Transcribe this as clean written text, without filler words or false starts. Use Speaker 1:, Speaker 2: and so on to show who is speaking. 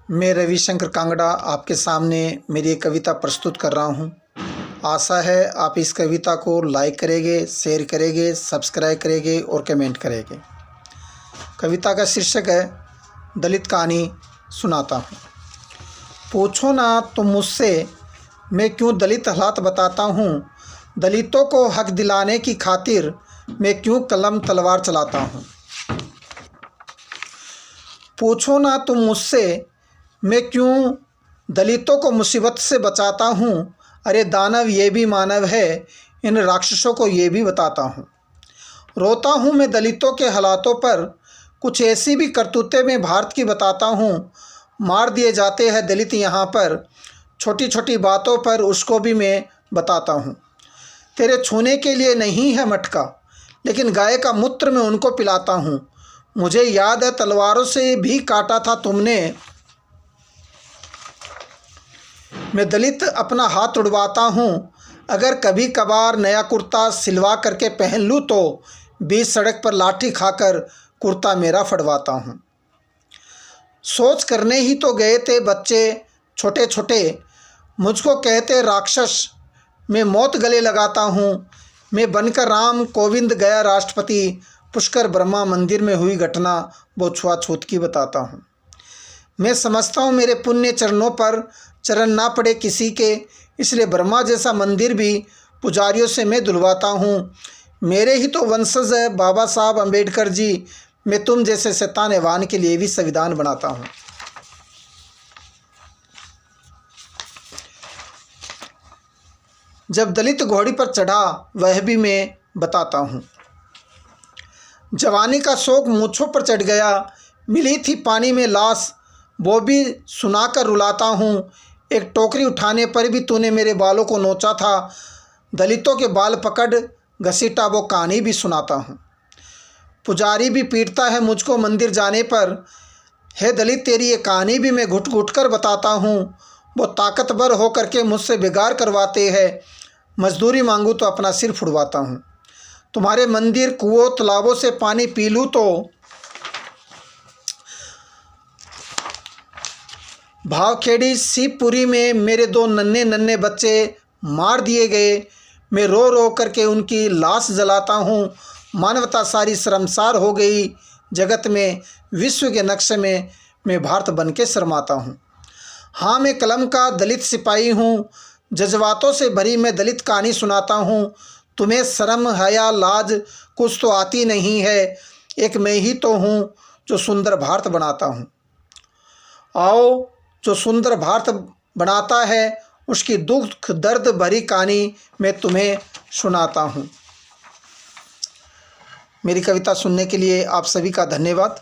Speaker 1: मैं रविशंकर कांगड़ा आपके सामने मेरी एक कविता प्रस्तुत कर रहा हूँ। आशा है आप इस कविता को लाइक करेंगे, शेयर करेंगे, सब्सक्राइब करेंगे और कमेंट करेंगे। कविता का शीर्षक है दलित कहानी सुनाता हूँ। पूछो ना तुम मुझसे मैं क्यों दलित हालात बताता हूँ। दलितों को हक दिलाने की खातिर मैं क्यों कलम तलवार चलाता हूँ। पूछो ना तुम मुझसे मैं क्यों दलितों को मुसीबत से बचाता हूँ। अरे दानव ये भी मानव है, इन राक्षसों को ये भी बताता हूँ। रोता हूँ मैं दलितों के हालातों पर, कुछ ऐसी भी करतूतें मैं भारत की बताता हूँ। मार दिए जाते हैं दलित यहाँ पर, छोटी छोटी बातों पर उसको भी मैं बताता हूँ। तेरे छूने के लिए नहीं है मटका, लेकिन गाय का मूत्र मैं उनको पिलाता हूँ। मुझे याद है तलवारों से भी काटा था तुमने, मैं दलित अपना हाथ उड़वाता हूँ। अगर कभी कभार नया कुर्ता सिलवा करके पहन लूँ तो बीच सड़क पर लाठी खाकर कुर्ता मेरा फड़वाता हूँ। सोच करने ही तो गए थे बच्चे छोटे छोटे, मुझको कहते राक्षस, मैं मौत गले लगाता हूँ। मैं बनकर राम कोविंद गया राष्ट्रपति, पुष्कर ब्रह्मा मंदिर में हुई घटना वो छुआछूत की बताता हूँ। मैं समझता हूँ मेरे पुण्य चरणों पर चरण ना पड़े किसी के, इसलिए ब्रह्मा जैसा मंदिर भी पुजारियों से मैं धुलवाता हूँ। मेरे ही तो वंशज है बाबा साहब अम्बेडकर जी, मैं तुम जैसे शैतान ऐवान के लिए भी संविधान बनाता हूँ। जब दलित घोड़ी पर चढ़ा वह भी मैं बताता हूँ। जवानी का शौक मूँछों पर चढ़ गया, मिली थी पानी में लाश, वो भी सुनाकर रुलाता हूँ। एक टोकरी उठाने पर भी तूने मेरे बालों को नोचा था, दलितों के बाल पकड़ घसीटा वो कहानी भी सुनाता हूँ। पुजारी भी पीटता है मुझको मंदिर जाने पर, है दलित तेरी ये कहानी भी मैं घुट घुट कर बताता हूँ। वो ताकतवर हो करके मुझसे बिगाड़ करवाते हैं, मजदूरी मांगूँ तो अपना सिर फुड़वाता हूँ। तुम्हारे मंदिर कुओं तालाबों से पानी पी लूँ तो भावखेड़ी शिवपुरी में मेरे दो नन्हे नन्हे बच्चे मार दिए गए, मैं रो रो करके उनकी लाश जलाता हूँ। मानवता सारी शर्मसार हो गई जगत में, विश्व के नक्शे में मैं भारत बन के शर्माता हूँ। हाँ मैं कलम का दलित सिपाही हूँ, जज्बातों से भरी मैं दलित कहानी सुनाता हूँ। तुम्हें शर्म हया लाज कुछ तो आती नहीं है, एक मैं ही तो हूँ जो सुंदर भारत बनाता हूँ। आओ जो सुंदर भारत बनाता है उसकी दुख दर्द भरी कहानी मैं तुम्हें सुनाता हूँ। मेरी कविता सुनने के लिए आप सभी का धन्यवाद।